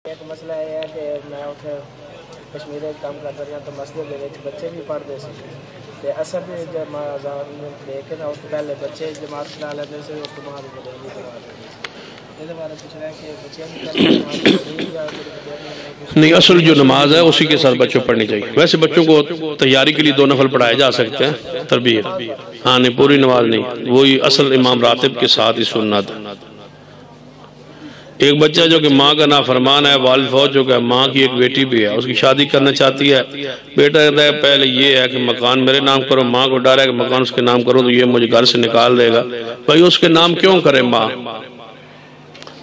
ایک مسئلہ یہ ہے کہ میں اتنے کشمیر کام کرتا رہا تو مسجد کے بچے بھی پڑھتے سے اثر بھی جب آزاد دے کے نا اس پہلے بچے جماعت کرا لیتے سے اس کے بعد نہیں کروا نہیں، اصل جو نماز ہے اسی کے ساتھ بچوں پڑھنی چاہیے. ویسے بچوں کو تیاری کے لیے 2 نفل پڑھائے جا سکتے ہیں، تربیت. ہاں نہیں، پوری نماز نہیں، وہی اصل امام راتب کے ساتھ ہی سنت. ایک بچہ جو کہ ماں کا نافرمان ہے، والد فوت جو کہ ماں کی ایک بیٹی بھی ہے، اس کی شادی کرنا چاہتی ہے. بیٹا کہتا ہے پہلے یہ ہے کہ مکان میرے نام کرو، ماں کو ڈر ہے کہ مکان اس کے نام کرو تو یہ مجھے گھر سے نکال دے گا. بھائی اس کے نام کیوں کرے؟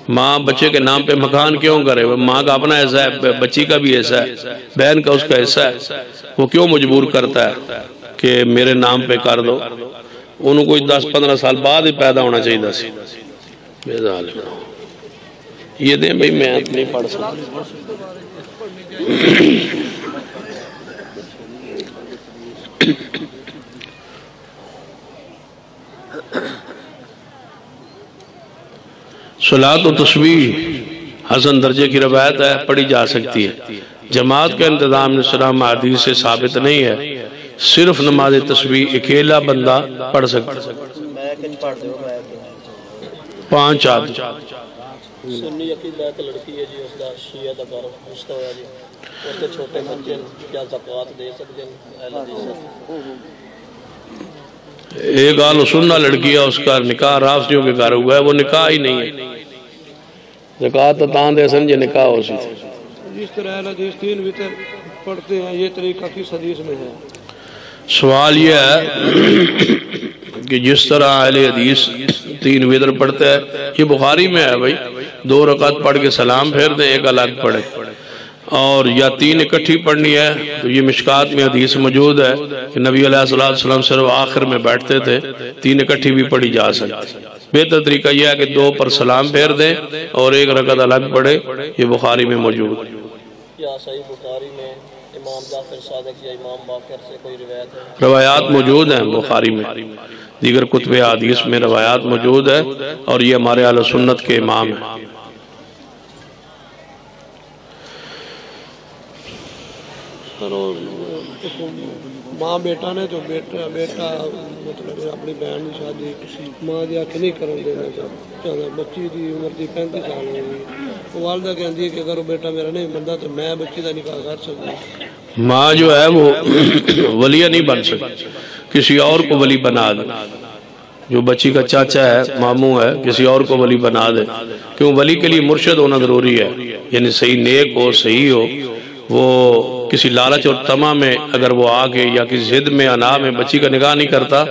ماں بچے کے نام پہ مکان کیوں کرے؟ ماں کا اپنا حصہ ہے، بچی کا بھی حصہ ہے، بہن کا اس کا حصہ ہے. وہ کیوں مجبور کرتا ہے کہ میرے نام پہ کر دو؟ انہوں کوئی 10-15 سال بعد ہی پیدا ہونا چاہیے سی. یہ دیں بھئی، میں نہیں پڑھ سکتا. صلاۃ و تسبیح حسن درجے کی روایت ہے، پڑھی جا سکتی ہے. جماعت کا انتظام اسلام حدیث سے ثابت نہیں ہے، صرف نماز تسبیح اکیلا بندہ پڑھ سکتا ہے. 5 آدمی سنی عقیدہ ایک لڑکی ہے جی، اس کا شیعہ دا گھر رشتہ ہوا جی، اس کے چھوٹے بچے کیا زکوٰۃ دے سکتے ہیں؟ ایک آل سنہ لڑکی ہے، اس کا نکاح رافضیوں کے گھر ہوا ہے، وہ نکاح ہی نہیں ہے. زکوٰۃ تان دے سن جے نکاح ہو سی. جس طرح اہل حدیث 3 وتر پڑھتے ہیں، یہ طریقہ کس حدیث میں ہے؟ سوال یہ ہے کہ جس طرح اہل حدیث 3 وتر پڑھتے ہیں، یہ بخاری میں ہے. بھائی 2 رکعت پڑھ کے سلام پھیر دیں، ایک الگ پڑھے، اور یا 3 اکٹھی پڑھنی ہے تو یہ مشکات میں حدیث موجود ہے کہ نبی علیہ السلام صرف آخر میں بیٹھتے تھے. 3 اکٹھی بھی پڑھی جا سکتی. بہتر طریقہ یہ ہے کہ 2 پر سلام پھیر دیں اور 1 رکعت الگ پڑھے. یہ بخاری میں موجود ہے. یا صحیح بخاری میں امام جعفر صادق یا امام باقر سے کوئی روایت ہے؟ روایات موجود ہیں بخاری میں، دیگر کتب حدیث میں روایات موجود ہے، اور یہ ہمارے اہل سنت کے امام ہیں. ماں بیٹا نے تو بیٹا مطلب اپنی بہن کی شادی ماں دی آنکھ نہیں کرن دینا چاہتا. بچی دی عمر دی 35 سال ہو گئی، والدہ کہتی ہے کہ اگر وہ بیٹا میرا نہیں بنتا تو میں بچی کا نکاح کر سکتا. ماں جو ہے وہ ولیہ نہیں بن سکتی، کسی اور کو ولی بنا دے. جو بچی کا چاچا ہے، ماموں ہے، کسی اور کو ولی بنا دے. کیوں؟ ولی کے لیے مرشد ہونا ضروری ہے، یعنی صحیح نیک ہو، صحیح ہو. وہ کسی لالچ اور طمع میں اگر وہ آگے یا کسی ضد میں انا میں بچی کا نکاح نہیں کرتا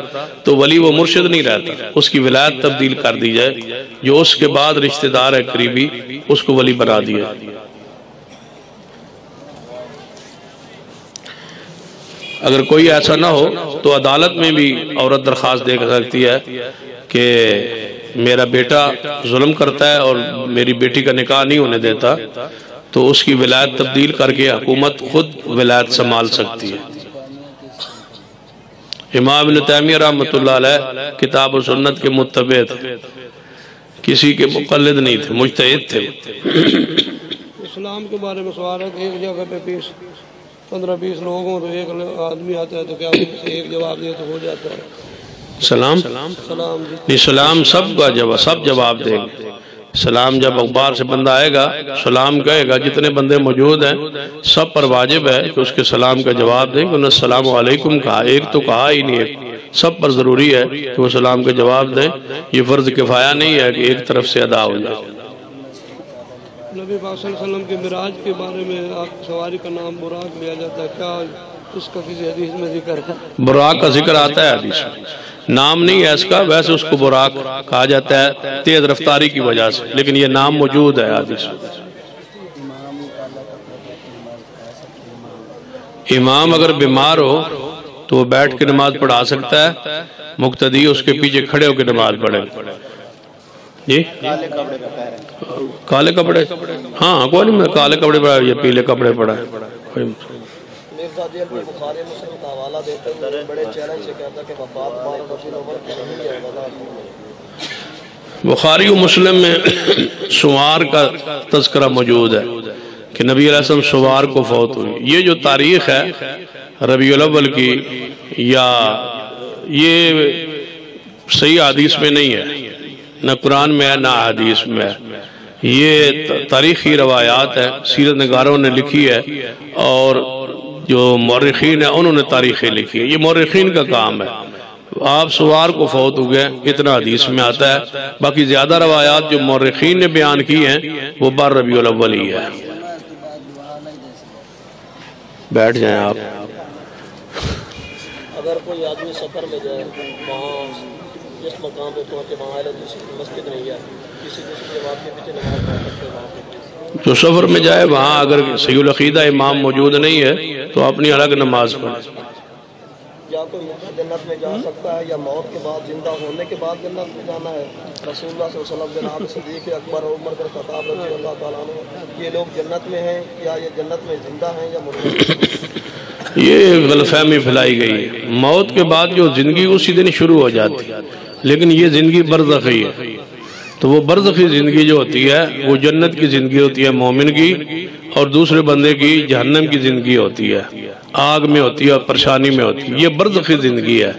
تو ولی وہ مرشد نہیں رہتا. اس کی ولایت تبدیل کر دی جائے، جو اس کے بعد رشتہ دار ہے قریبی اس کو ولی بنا دیا. اگر کوئی ایسا نہ ہو تو عدالت میں بھی عورت درخواست دے سکتی ہے کہ میرا بیٹا ظلم کرتا ہے اور میری بیٹی کا نکاح نہیں ہونے دیتا، تو اس کی ولایت تبدیل کر کے حکومت خود ولایت سنبھال سکتی ہے. امام ابن تیمیہ رحمۃ اللہ علیہ کتاب و سنت کے متبع تھے، کسی کے مقلد نہیں تھے، مجتہد تھے. اسلام کے بارے میں سوال ہے کہ ایک جگہ پہ 15-20 لوگ ہوں تو ایک آدمی آتا ہے تو کیا اسے ایک جواب دے تو ہو جاتا ہے؟ سلام جی سلام سب کا جواب، سب جواب دیں گے. سلام جب اخبار سے بندہ آئے گا سلام کہے گا، جتنے بندے موجود ہیں سب پر واجب ہے کہ اس کے سلام کا جواب دیں. انہوں نے السلام علیکم کہا، ایک تو کہا ہی نہیں، ایک سب پر ضروری ہے کہ وہ سلام کا جواب دیں. یہ فرض کفایہ نہیں ہے کہ ایک طرف سے ادا ہو جائے. نبی پاک صلی اللہ علیہ وسلم کے معراج کے بارے میں آپ سواری کا نام براق لیا جاتا ہے، کیا اس کا کسی حدیث میں ذکر ہے؟ براق کا ذکر آتا ہے حدیث میں، نام نہیں ہے اس کا، ویسے اس کو براق کہا جاتا ہے تیز رفتاری کی وجہ سے، لیکن یہ نام موجود ہے حدیث میں. امام اگر بیمار ہو تو وہ بیٹھ کے نماز پڑھا سکتا ہے، مقتدی اس کے پیچھے کھڑے ہو کے نماز پڑھے. جی کالے کپڑے، ہاں کوئی نہیں، میں کالے کپڑے پڑھا یا پیلے کپڑے پڑھا ہے. بخاری مسلم کا حوالہ دیتے ہیں، بڑے چیلنج سے کہتا کہ وفات بار رسول عمر کی نہیں ہے. بخاری و مسلم میں سوار کا تذکرہ موجود ہے. کہ نبی علیہ السلام سوار کو فوت ہوئی. یہ جو تاریخ ہے ربیع الاول کی، یا یہ صحیح حدیث میں نہیں ہے، نہ قرآن میں ہے نہ حدیث میں ہے. یہ تاریخی روایات ہے، سیرت نگاروں نے لکھی ہے، اور جو مورخین ہیں انہوں نے تاریخیں لکھی ہے. یہ مورخین کا کام ہے. آپ سوار کو فوت ہو گئے اتنا حدیث میں آتا ہے، باقی زیادہ روایات جو مورخین نے بیان کی ہیں وہ بار ربیع الاول ہی ہے. بیٹھ جائیں آپ. اگر کوئی آدمی سفر میں جائے، وہاں جس مقام پہ پہنچے وہاں مسجد نہیں ہے، کسی دوسرے جماعت کے پیچھے نماز پڑھ سکتے ہیں. جو سفر میں جائے وہاں اگر صحیح العقیدہ امام موجود نہیں ہے تو اپنی الگ نماز پڑھے. یا کوئی جنت میں جا سکتا ہے یا موت کے بعد زندہ ہونے کے بعد جنت میں جانا ہے؟ رسول اللہ صلی اللہ علیہ وسلم، جناب صدیق اکبر، عمر بن خطاب رضی اللہ تعالیٰ عنہ، یہ لوگ جنت میں ہیں یا یہ جنت میں زندہ ہیں یا مردہ؟ یہ غلط فہمی پھیلائی گئی ہے. موت کے بعد جو زندگی اسی دن شروع ہو جاتی ہے، لیکن یہ زندگی برزخی ہے. تو وہ برزخی زندگی جو ہوتی ہے وہ جنت کی زندگی ہوتی ہے مومن کی، اور دوسرے بندے کی جہنم کی زندگی ہوتی ہے، آگ میں ہوتی ہے اور پریشانی میں ہوتی ہے. یہ برزخی زندگی ہے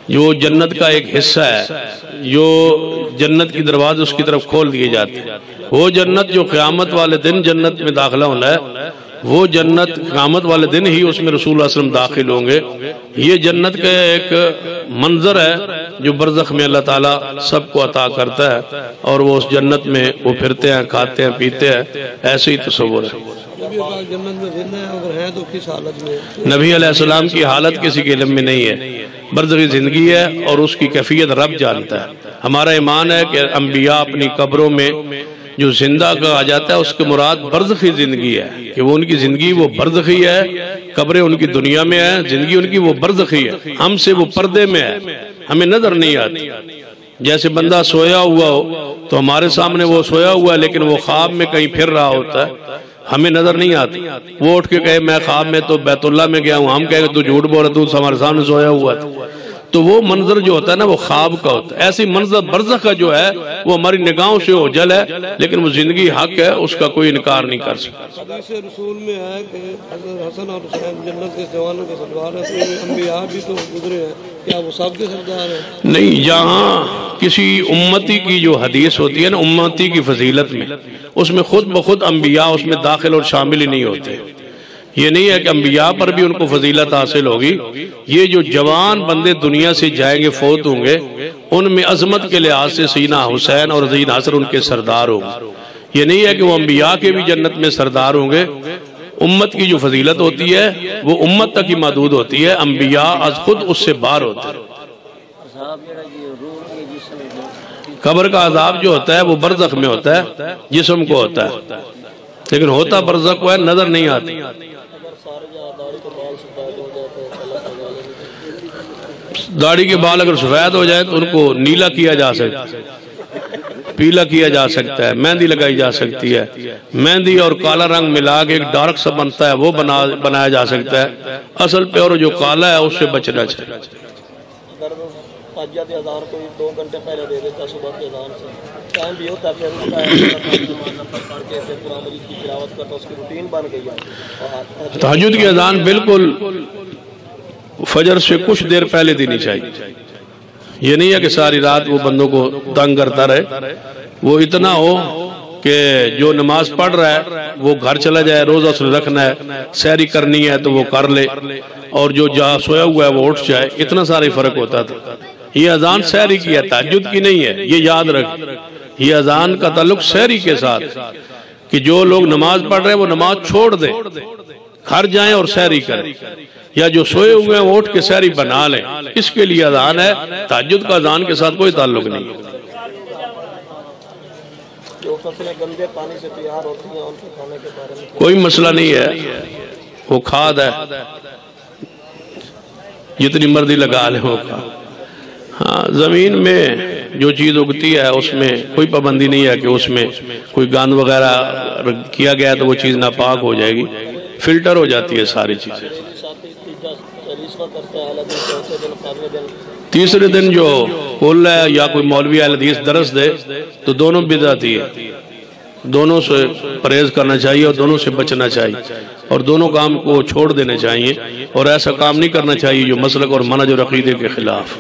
جو جنت کا ایک حصہ ہے، جو جنت کی دروازے اس کی طرف کھول دیے جاتے ہیں. وہ جنت جو قیامت والے دن جنت میں داخلہ ہونا ہے، وہ جنت قیامت والے دن ہی اس میں رسول اللہ صلی اللہ علیہ وسلم داخل ہوں گے. یہ جنت کا ایک منظر ہے جو برزخ میں اللہ تعالیٰ سب کو عطا کرتا ہے، اور وہ اس جنت میں وہ پھرتے ہیں، کھاتے ہیں، پیتے ہیں. ایسے ہی تصور ہے. جنت میں زندہ ہیں، اگر ہیں تو کس حالت میں؟ نبی علیہ السلام کی حالت کسی کے علم میں نہیں ہے. برزخی زندگی ہے اور اس کی کیفیت رب جانتا ہے. ہمارا ایمان ہے کہ انبیاء اپنی قبروں میں جو زندہ کہا جاتا ہے اس کے مراد برزخی زندگی ہے، کہ وہ ان کی زندگی وہ برزخی ہے. قبریں ان کی دنیا میں ہے، زندگی ان کی وہ برزخی ہے. ہم سے وہ پردے میں ہے، ہمیں نظر نہیں آتی. جیسے بندہ سویا ہوا ہو تو ہمارے سامنے وہ سویا ہوا ہے، لیکن وہ خواب میں کہیں پھر رہا ہوتا ہے، ہمیں نظر نہیں آتی. وہ اٹھ کے کہے میں خواب میں تو بیت اللہ میں گیا ہوں، ہم کہے کہ تو جھوٹ بول رہا، تو ہمارے سامنے سویا ہوا ہے. تو وہ منظر جو ہوتا ہے نا وہ خواب کا ہوتا ہے. ایسی منظر برزخ کا جو ہے وہ ہماری نگاہوں سے اوجھل ہے، لیکن وہ زندگی حق ہے، اس کا کوئی انکار نہیں کر سکتا. حدیث رسول میں ہے کہ حضرت حسن اور حسین جنت کے جوانوں کے سردار ہیں، تو انبیاء بھی تو گزرے ہیں، کیا وہ سب کے سردار ہیں؟ نہیں، جہاں کسی امتی کی جو حدیث ہوتی ہے نا امتی کی فضیلت میں، اس میں خود بخود انبیاء اس میں داخل اور شامل ہی نہیں ہوتے. یہ نہیں ہے کہ انبیاء پر بھی ان کو فضیلت حاصل ہوگی. یہ جو جوان بندے دنیا سے جائیں گے، فوت ہوں گے، ان میں عظمت کے لحاظ سے سیدنا حسین اور سیدنا حسن ان کے سردار ہوں گے. یہ نہیں ہے کہ وہ انبیاء کے بھی جنت میں سردار ہوں گے. امت کی جو فضیلت ہوتی ہے وہ امت تک ہی محدود ہوتی ہے، انبیاء از خود اس سے باہر ہوتے ہیں. قبر کا عذاب جو ہوتا ہے وہ برزخ میں ہوتا ہے، جسم کو ہوتا ہے، لیکن ہوتا برزخ کو ہے، نظر نہیں آتی. داڑھی کے بال اگر سفید ہو جائے تو ان کو نیلا کیا جا سکتا ہے، پیلا کیا جا سکتا ہے، مہندی لگائی جا سکتی ہے. مہندی اور کالا رنگ ملا کے ایک ڈارک سا بنتا ہے، وہ بنایا جا سکتا ہے. اصل پہ اور جو کالا ہے اس سے بچنا چاہیے. تہجد اذان کوئی 2 گھنٹے پہلے دے دیتا صبح کے اذان سے، ٹائم بھی ہوتا ہے، پھر اس کا پڑھ کے پھر قرآن مجید کی تلاوت کرتا، اس کی روٹین بن گئی ہے. تہجد کی اذان بالکل فجر سے کچھ دیر پہلے دینی چاہیے. یہ نہیں ہے کہ ساری رات وہ بندوں کو تنگ کرتا رہے. وہ اتنا ہو کہ جو نماز پڑھ رہا ہے وہ گھر چلا جائے، روزہ اس نے رکھنا ہے، سحری کرنی ہے تو وہ کر لے، اور جو جہاں سویا ہوا ہے وہ اٹھ جائے. اتنا سارا فرق ہوتا تھا. یہ اذان سحری کی ہے، تہجد کی نہیں ہے، یہ یاد رکھ. یہ اذان کا تعلق سحری کے ساتھ، کہ جو لوگ نماز پڑھ رہے ہیں وہ نماز چھوڑ دیں، گھر جائیں اور سحری کریں، یا جو سوئے ہوئے ہیں وہ اٹھ کے سحری بنا لیں. اس کے لیے اذان ہے. تہجد کا اذان کے ساتھ کوئی تعلق نہیں. جو فصلیں گندے پانی سے تیار ہوتی ہیں ان کے کھانے کے بارے میں کوئی مسئلہ نہیں ہے، وہ کھاد ہے، جتنی مرضی لگا لے وہ کھاد. ہاں، زمین میں جو چیز اگتی ہے اس میں کوئی پابندی نہیں ہے کہ اس میں کوئی گند وغیرہ کیا گیا تو وہ چیز ناپاک ہو جائے گی. فلٹر ہو جاتی ہے ساری چیزیں. تیسرے دن جو کل ہے یا کوئی مولوی اہل حدیث درس دے تو دونوں بدعتی ہے. دونوں سے پرہیز کرنا چاہیے اور دونوں سے بچنا چاہیے، اور دونوں کام کو چھوڑ دینے چاہیے، اور ایسا کام نہیں کرنا چاہیے جو مسلک اور منہج اور عقیدے کے خلاف۔